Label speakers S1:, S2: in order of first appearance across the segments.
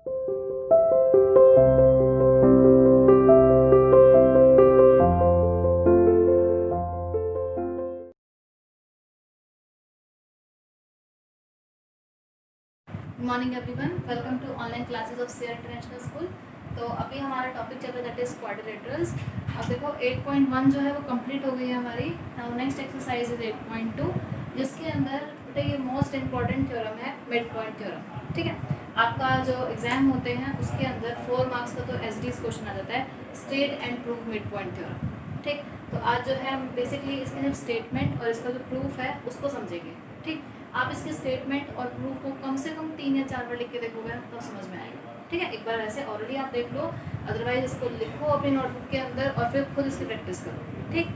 S1: Good morning everyone, welcome to online classes of Sayer international school. तो अभी हमारा topic चल रहा है दैट इज क्वाड्रिलेटरल्स। अब देखो 8.1 जो है वो कंप्लीट हो गई है हमारी। नाउ नेक्स्ट एक्सरसाइज इज 8.2, जिसके अंदर बेटा ये मोस्ट इंपॉर्टेंट थ्योरम है मिड पॉइंट थ्योरम। ठीक है, आपका जो एग्जाम होते हैं उसके अंदर 4 मार्क्स का तो एसडीएस क्वेश्चन आ जाता है, state and proof mid point theorem. ठीक, तो आज जो है हम बेसिकली इसके जो स्टेटमेंट और इसका जो प्रूफ है उसको समझेंगे। ठीक, आप इसके स्टेटमेंट और प्रूफ को कम से कम 3 या 4 बार लिख के देखोगे तो समझ में आएगा। ठीक है, एक बार ऐसे ऑलरेडी आप देख लो, अदरवाइज इसको लिखो अपनी नोटबुक के अंदर और फिर खुद इसकी प्रैक्टिस करो। ठीक,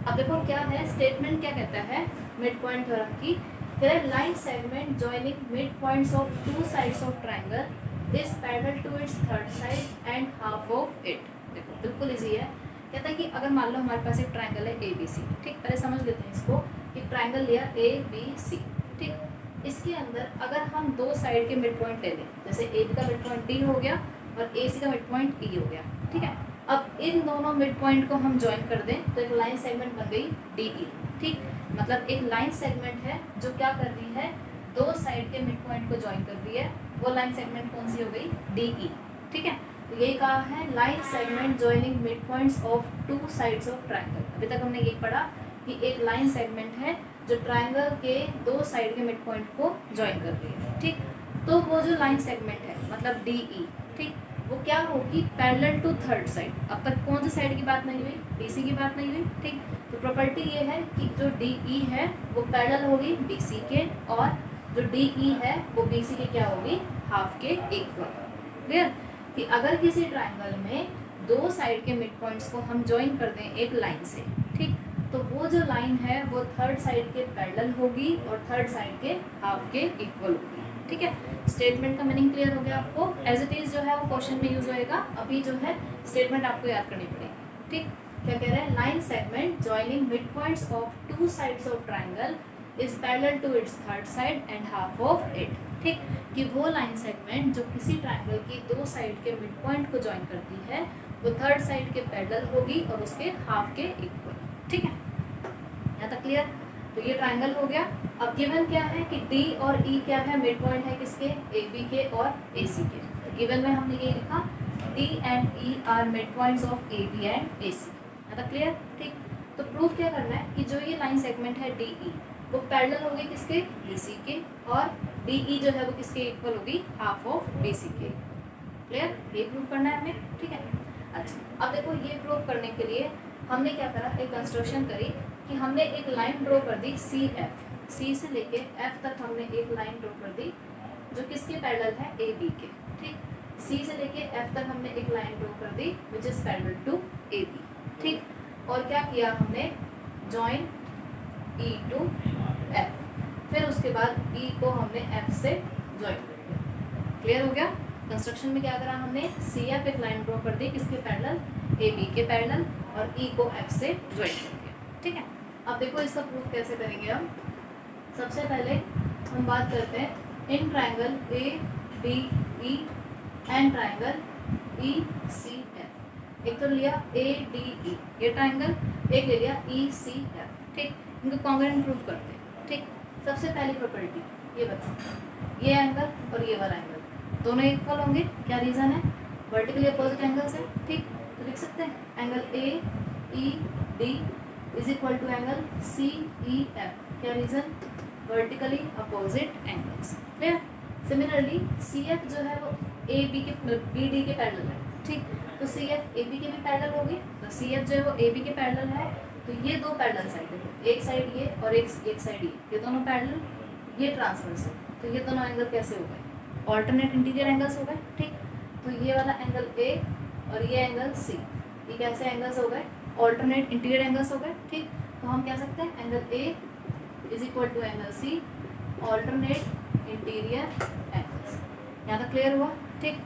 S1: अब देखो क्या है स्टेटमेंट, क्या कहता है मिड पॉइंट थ्योरम की। Line segment joining mid points of 2 sides of triangle is parallel to its third side and half of it. देखो बिल्कुल इजी है। कहता है कि अगर मान लो हमारे पास एक ट्राइंगल है ए बी सी। ठीक, पहले समझ लेते हैं इसको कि ट्राइंगल लिया ए बी सी। ठीक, इसके अंदर अगर हम 2 साइड के मिड पॉइंट ले लें, जैसे ए बी का मिड पॉइंट डी हो गया और ए सी का मिड पॉइंट ई हो गया। ठीक है, अब इन दोनों मिड पॉइंट को हम ज्वाइन कर दें तो एक लाइन सेगमेंट बन गई डी ई। ठीक, मतलब एक लाइन सेगमेंट है जो क्या कर रही है, 2 साइड के मिड पॉइंट को ज्वाइन कर रही है। वो लाइन सेगमेंट कौन सी हो गई, डी ई। ठीक है, तो यही कहा है line segment joining mid points of 2 sides of triangle. अभी तक हमने यही पढ़ा कि एक लाइन सेगमेंट है जो ट्राइंगल के 2 साइड के मिड पॉइंट को ज्वाइन कर रही है। ठीक, तो वो जो लाइन सेगमेंट है मतलब डी ई, ठीक, वो क्या होगी, पैरेलल टू थर्ड साइड। अब तक कौन सी साइड की बात नहीं हुई, बीसी की बात नहीं हुई। ठीक, तो प्रॉपर्टी ये है कि जो डी ई है वो पैरेलल होगी बीसी के, और जो डी ई है वो बीसी के क्या होगी, हाफ के इक्वल। क्लियर, कि अगर किसी ट्राइंगल में 2 साइड के मिड पॉइंट्स को हम ज्वाइन कर दें एक लाइन से, ठीक, तो वो जो लाइन है वो थर्ड साइड के पैरेलल होगी और थर्ड साइड के हाफ के इक्वल होगी। ठीक है, स्टेटमेंट का मीनिंग क्लियर हो गया आपको। एज इट इज जो है वो क्वेश्चन में यूज होएगा। अभी जो है स्टेटमेंट आपको याद करनी पड़ेगी। ठीक, क्या कह रहे हैं, line segment joining mid points of 2 sides of triangle is parallel to its third side and half of it. ठीक, कि वो लाइन सेगमेंट जो किसी ट्राइंगल की 2 साइड के मिड पॉइंट को ज्वाइन करती है वो थर्ड साइड के पैरेलल होगी और उसके हाफ के इक्वल। ठीक है, यहाँ तक क्लियर। तो ये ट्राइंगल हो गया। अब गिवन क्या है कि डी और ई क्या है, मिड पॉइंट है किसके, ए बी के और ए सी के। तो गिवन में हमने ये लिखा D and E are mid points of A B and A C. यहाँ तक क्लियर। ठीक, तो प्रूफ क्या करना है कि जो ये लाइन सेगमेंट है डी ई वो पैरेलल होगी किसके, बी सी के, और डी ई जो है वो किसके इक्वल होगी, हाफ ऑफ बी सी के। क्लियर, ये प्रूफ करना है हमें। ठीक है, अच्छा अब देखो ये प्रूफ करने के लिए हमने क्या करा, एक कंस्ट्रक्शन करी कि हमने एक लाइन ड्रॉ कर दी सी एफ, सी से लेके एफ तक हमने एक लाइन ड्रॉ कर दी जो किसके पैरेलल है, ए बी के। ठीक, सी से लेके एफ तक हमने एक लाइन ड्रॉ कर दी which is parallel to A B. ठीक, और क्या किया हमने, जॉइन ई टू एफ, फिर उसके बाद ई को हमने एफ से ज्वाइन कर दिया। क्लियर हो गया। कंस्ट्रक्शन में क्या करा हमने, सी एफ एक लाइन ड्रॉ कर दी किसके पैरेलल, ए बी के पैरेलल, और ई को एफ से ज्वाइन कर दिया। ठीक है, अब देखो इसका प्रूफ कैसे करेंगे हम। सबसे पहले हम बात करते हैं इन triangle A B E and triangle E C F. एक तो लिया ए डी ई ये ट्राइंगल, एक ले लिया ई सी एफ। ठीक, इनको कॉन्ग्रुएंट प्रूफ करते हैं। ठीक, सबसे पहली प्रॉपर्टी ये बताओ, ये एंगल और ये वाला एंगल दोनों इक्वल होंगे। क्या रीज़न है, वर्टिकली अपोजिट एंगल्स है। ठीक, तो लिख सकते हैं angle A E D is equal to angle C E F. क्या reason, vertically opposite angles. Clear. Similarly C F जो है वो ए बी के बी डी के पैरेलल है। ठीक, तो सी एफ ए बी के भी पैरेलल होगी, तो सी एफ जो है वो ए बी के पैरेलल है। तो ये 2 पैरेलल साइड है, एक साइड ये और एक साइड ये दोनों पैरेलल, ये ट्रांसवर्स है। तो ये दोनों एंगल कैसे हो गए, ऑल्टरनेट इंटीरियर एंगल्स हो गए। ठीक, तो ये वाला एंगल ए और ये एंगल सी, ये कैसे एंगल्स हो गए, ऑल्टरनेट इंटीरियर एंगल्स हो गए। ठीक, तो हम कह सकते हैं angle A is equal to angle C, alternate interior angles. यहाँ तक क्लियर हुआ। ठीक,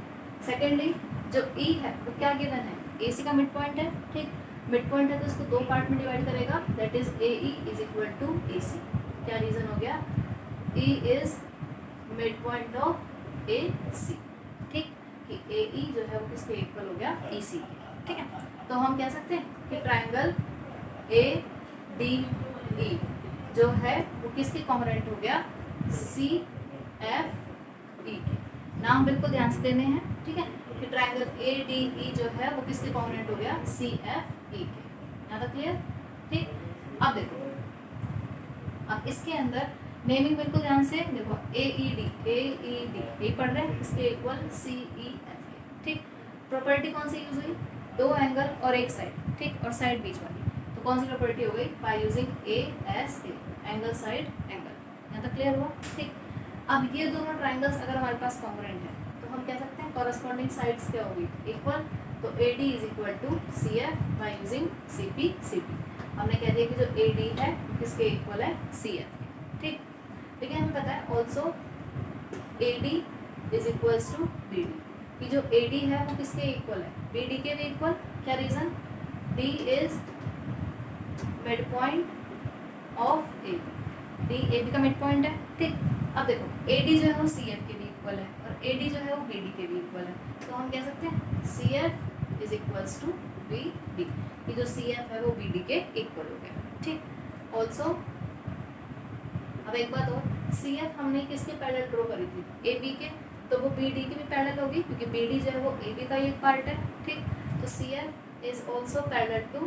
S1: सेकेंडली जो ई है वो क्या गिवन है, ए सी का मिड पॉइंट है। ठीक, मिड पॉइंट है तो इसको 2 पार्ट में डिवाइड करेगा, that is A E is equal to A C. क्या रीज़न हो गया, E is mid point of A C. ठीक, कि AE जो है वो किसके इक्वल हो गया, EC के। ठीक है, तो हम कह सकते हैं कि ट्राइंगल ADE जो है वो किसके कॉन्ग्रुएंट हो गया, CFE के। नाम बिल्कुल ध्यान से देने हैं। ठीक है, कि ट्राइंगल ADE जो है वो किसके कॉन्ग्रुएंट हो गया, CFE के। यहाँ तक क्लियर? ठीक, अब देखो, अब इसके अंदर नेमिंग बिल्कुल ध्यान से देखो, AED यही पढ़ रहे हैं, इसके इक्वल CEF। ठीक, प्रॉपर्टी कौन सी यूज हुई, दो एंगल और एक साइड। ठीक, और साइड बीच वाली, तो कौन सी प्रॉपर्टी हो गई, by using ASA, angle side angle. यहाँ तक क्लियर हुआ? ठीक, अब ये दोनों ट्राइंगल्स अगर हमारे पास कॉन्ग्रुएंट है तो हम कह सकते हैं कॉरस्पॉन्डिंग साइड्स क्या होगी, इक्वल। तो AD is equal to CF by using CP। हमने कह दिया कि जो AD है किसके इक्वल है, CF। ठीक, लेकिन हमें पता है also AD is equals to BD, कि जो AD है वो किसके इक्वल है, BD के भी इक्वल। क्या reason, D is mid point of AB, D AB का मिड पॉइंट है। ठीक, अब देखो AD जो है वो CF के भी इक्वल है और AD जो है वो BD के भी इक्वल है, तो हम कह सकते हैं CF is equals to BD, कि जो CF है वो BD के इक्वल हो गया। ठीक, ऑल्सो अब एक बात और, CF हमने किसके पैरेलल ड्रॉ करी थी, AB के, तो वो BD के भी पैरेलल होगी क्योंकि BD जो है वो AB का ही एक पार्ट है। ठीक, तो CF is also parallel to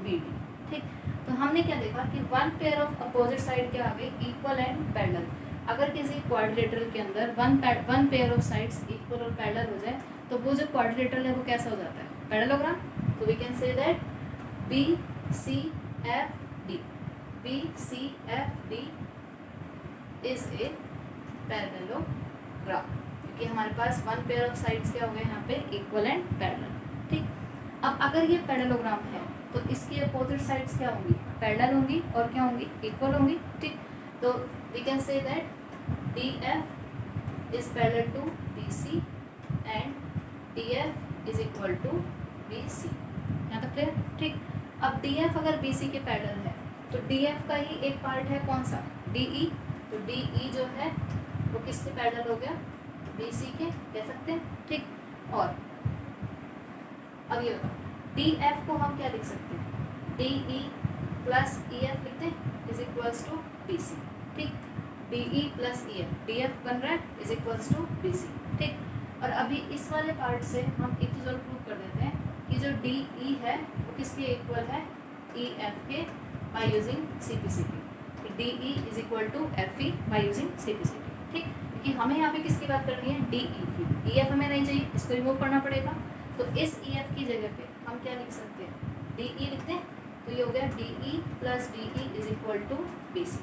S1: BD। ठीक, तो हमने क्या देखा कि one pair of opposite side क्या आ गई, इक्वल एंड पैरेलल। अगर किसी क्वाड्रिलेटरल के अंदर one pair of sides equal और पैरेलल हो जाए तो वो जो क्वाड्रिलेटरल है वो कैसा हो जाता है, पैरेललोग्राम। तो we can say that BCFD is a parallelogram, क्योंकि हमारे पास वन पेयर ऑफ साइड्स क्या हो गए यहाँ पे, इक्वल एंड पैरेलल। ठीक, अब अगर ये पैरेललोग्राम है तो इसकी अपोजिट साइड्स क्या होंगी, पैरेलल होंगी और क्या होंगी, इक्वल होंगी। ठीक, तो we can say that DF is parallel to BC and DF is equal to BC। यहाँ तक क्लियर? ठीक, अब DF अगर BC के पैरेलल है तो DF का ही एक पार्ट है कौन सा, DE, तो DE जो है वो किसके पैरेलल हो गया, BC के, कह सकते हैं। ठीक, और अब ये बताओ DF को हम क्या लिख सकते हैं, DE प्लस EF लिखते हैं इज इक्वल्स टू BC। ठीक, DE प्लस EF, DF बन रहा है इज इक्वल्स टू BC। ठीक, और अभी इस वाले पार्ट से हम एक चीज़ और प्रूव कर देते हैं कि जो DE है वो किसके इक्वल है, EF के, by using CP। DE is equal to FE by using CP। ठीक, क्योंकि हमें यहाँ पे किसकी बात करनी है, DE की, EF हमें नहीं चाहिए, इसको रिमूव करना पड़ेगा। तो इस EF की जगह पे हम क्या लिख सकते हैं, DE लिखते हैं, तो ये हो गया DE plus DE is equal to BC।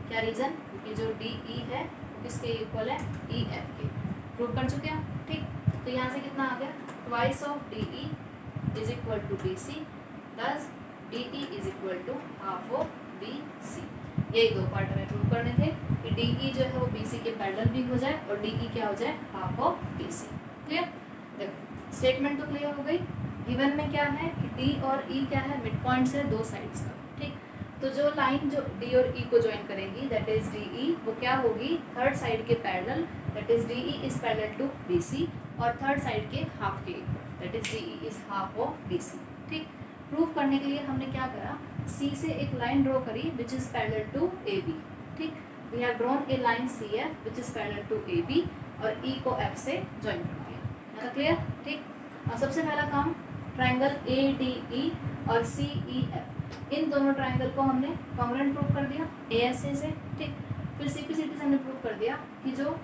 S1: क्या रीज़न, क्योंकि जो DE है वो किसके इक्वल है, EF के। प्रूव कर चुके हैं। ठीक, तो यहाँ से कितना आ गया, twice of DE is equal to BC, thus DE is equal to half of BC। यही दो पार्ट हमें प्रूव करने थे कि DE जो है वो BC के पैरेलल भी हो जाए और DE क्या हो जाए, हाफ ऑफ BC। क्लियर? देखो स्टेटमेंट तो क्लियर हो गई। गिवन में क्या है कि D और E क्या है, मिड पॉइंट्स है दो साइड्स का। ठीक, तो जो लाइन जो D और E को ज्वाइन करेगी दैट इज DE, वो क्या होगी, थर्ड साइड के parallel, that is DE is parallel to BC, और थर्ड साइड के हाफ के that is DE is half of BC। ठीक, प्रूफ करने के लिए हमने क्या करा, C से एक लाइन ड्रॉ करी which is parallel to AB। ठीक, we have drawn a line CF which is parallel to AB और E को F से ज्वाइन कर दिया। है क्लियर? ठीक, और सबसे पहला काम, ट्राइंगल ADE और CEF, इन दोनों ट्राइंगल को हमने कॉन्ग्रुएंट प्रूव कर दिया ASA से। ठीक, फिर CP से हमने प्रूव कर दिया कि जो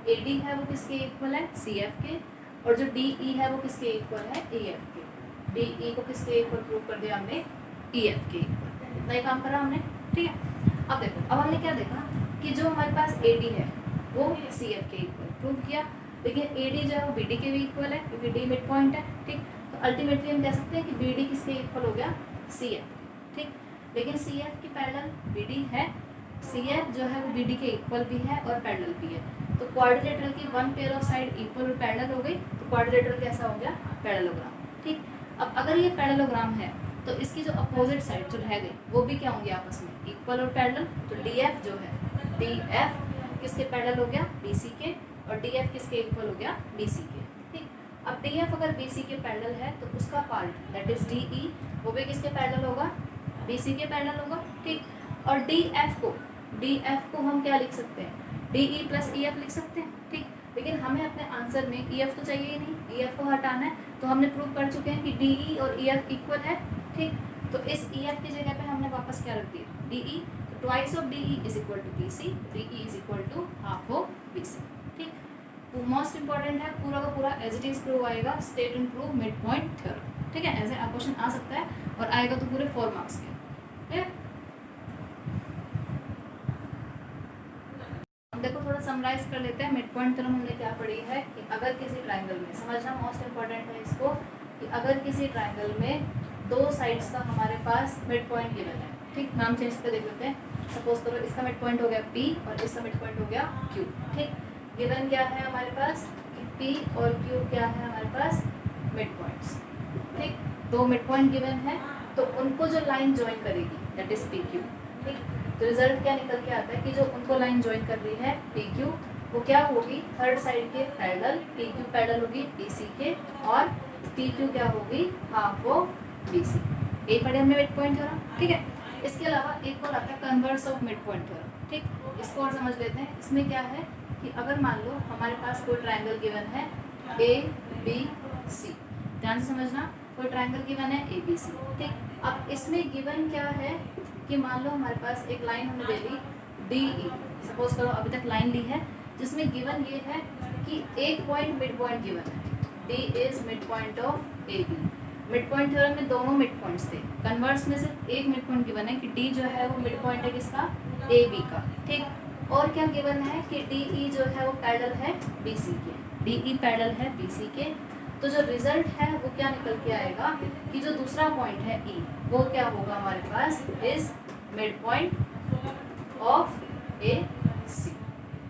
S1: AD है वो किसके इक्वल है, CF के, और जो DE है वो किसके इक्वल है, EF के। DE को किसके इक्वल प्रूव कर दिया हमने, EF के इक्वल। इतना ही काम करा हमने। ठीक है, अब देखो, अब हमने क्या देखा कि जो हमारे पास AD है वो CF के इक्वल प्रूव किया, लेकिन AD जो है वो BD के भी इक्वल है क्योंकि D मिड पॉइंट है। ठीक, तो अल्टीमेटली हम कह सकते हैं कि BD किसके इक्वल हो गया, CF। ठीक, लेकिन CF की पैरेलल BD है, CF जो है वो BD के इक्वल भी है और पैरेलल भी है। तो क्वाड्रिलेटरल की one pair of side equal और पैरेलल हो गई, तो क्वाड्रिलेटरल कैसा हो गया, पैरेललोग्राम। ठीक, अब अगर ये पैरेललोग्राम है तो इसकी जो अपोजिट साइड जो रह गई वो भी क्या होंगी आपस में, इक्वल और पैरेलल। तो DF जो है, DF किसके पैरेलल हो गया, BC के, और DF किसके इक्वल हो गया, BC के। ठीक, अब डी एफ अगर बी सी के पैरेलल है तो उसका part that is D E वो भी किसके पैरेलल होगा, बी सी के पैरेलल होगा, ठीक। और डी एफ को हम क्या लिख सकते हैं, D E plus E F लिख सकते हैं, ठीक। लेकिन हमें अपने आंसर में ई एफ तो चाहिए ही नहीं, ई एफ को हटाना है, तो हमने प्रूव कर चुके हैं कि डी ई और ई एफ इक्वल है, ठीक। तो इस ई एफ की जगह पे हमने वापस क्या रख दिया, डी ई, तो twice of D E is equal to B C, D E is equal to half of B C, ठीक। मोस्ट इंपॉर्टेंट है, पूरा का पूरा एज इट इज प्रूव आएगा, state and prove mid point theorem, ठीक है। ऐसे क्वेश्चन आ सकता है और आएगा तो पूरे 4 मार्क्स के, ठीक। देखो थोड़ा समराइज कर लेते हैं, मिड पॉइंट थ्योरम हमने क्या पढ़ी है कि अगर किसी ट्रायंगल में, समझना मोस्ट इंपॉर्टेंट है इसको, कि अगर किसी ट्रायंगल में 2 साइड्स का हमारे पास मिड पॉइंट गिवन है, ठीक। नाम चेंज कर देख लेते हैं, सपोज करो इसका मिड पॉइंट हो गया P और इसका मिड पॉइंट हो गया Q, ठीक। गिवन क्या है हमारे पास कि P और Q क्या है हमारे पास, मिड पॉइंट्स, ठीक। 2 मिड पॉइंट गिवन है, तो उनको जो लाइन ज्वाइन करेगी दैट इज PQ, ठीक। तो रिजल्ट क्या निकल के आता है कि जो उनको लाइन ज्वाइन कर रही है PQ, वो क्या होगी, थर्ड साइड के पैरेलल, PQ पैरेलल होगी BC के, और PQ क्या होगी, हाफ ऑफ BC। यही पढ़े हमने मिड पॉइंट थ्योरम, ठीक है। इसके अलावा एक और आता है converse of mid point theorem, ठीक। इसको और समझ लेते हैं। इसमें क्या है कि अगर मान लो हमारे पास कोई ट्रायंगल गिवन है ABC, ध्यान से समझना, कोई ट्रायंगल गिवन है ABC, ठीक। अब इसमें गिवन क्या है कि मान लो हमारे पास एक लाइन हमें दे दी DE, सपोज करो अभी तक लाइन ली है, जिसमें गिवन ये है कि एक पॉइंट मिड पॉइंट गिवन है, D is mid point of AB। Mid point theorem में दोनों मिड पॉइंट्स थे, कन्वर्स में सिर्फ एक मिड पॉइंट गिवन है कि D जो है वो मिड पॉइंट है किसका, AB का, ठीक। और क्या गिवन है कि DE जो है वो पैरेलल है BC के, DE पैरेलल है BC के। तो जो रिजल्ट है वो क्या निकल के आएगा कि जो दूसरा पॉइंट है E, वो क्या होगा हमारे पास, is mid point of AC,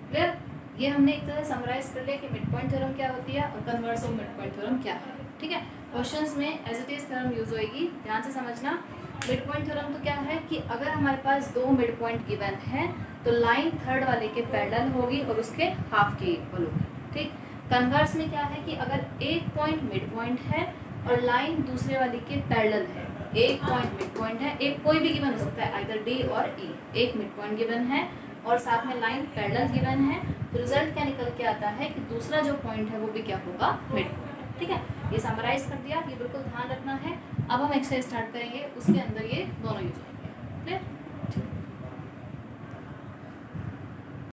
S1: clear. ये हमने एक तरह समराइज कर लिया कि मिड पॉइंट थ्योरम क्या होती है और converse of mid point theorem क्या है, ठीक है। क्वेश्चंस में as it is theorem use होएगी, ध्यान से समझना। मिड पॉइंट थ्योरम तो क्या है कि अगर हमारे पास 2 मिड पॉइंट गिवन है तो लाइन थर्ड वाले के पैरेलल होगी और उसके हाफ के इक्वल होगी, ठीक। कन्वर्स में क्या है कि अगर एक पॉइंट मिड पॉइंट है और लाइन दूसरे वाले के पैरेलल है, एक पॉइंट मिड पॉइंट है, एक कोई भी गिवन हो सकता है आइदर D और E, एक मिड पॉइंट गिवन है और साथ में लाइन पैरेलल गिवन है, तो रिजल्ट क्या निकल के आता है कि दूसरा जो पॉइंट है वो भी क्या होगा, मिड पॉइंट, ठीक है। ये समराइज कर दिया, ये बिल्कुल ध्यान रखना है। अब हम एक्सरसाइज स्टार्ट करेंगे, उसके अंदर ये दोनों यूज होंगे, क्लियर।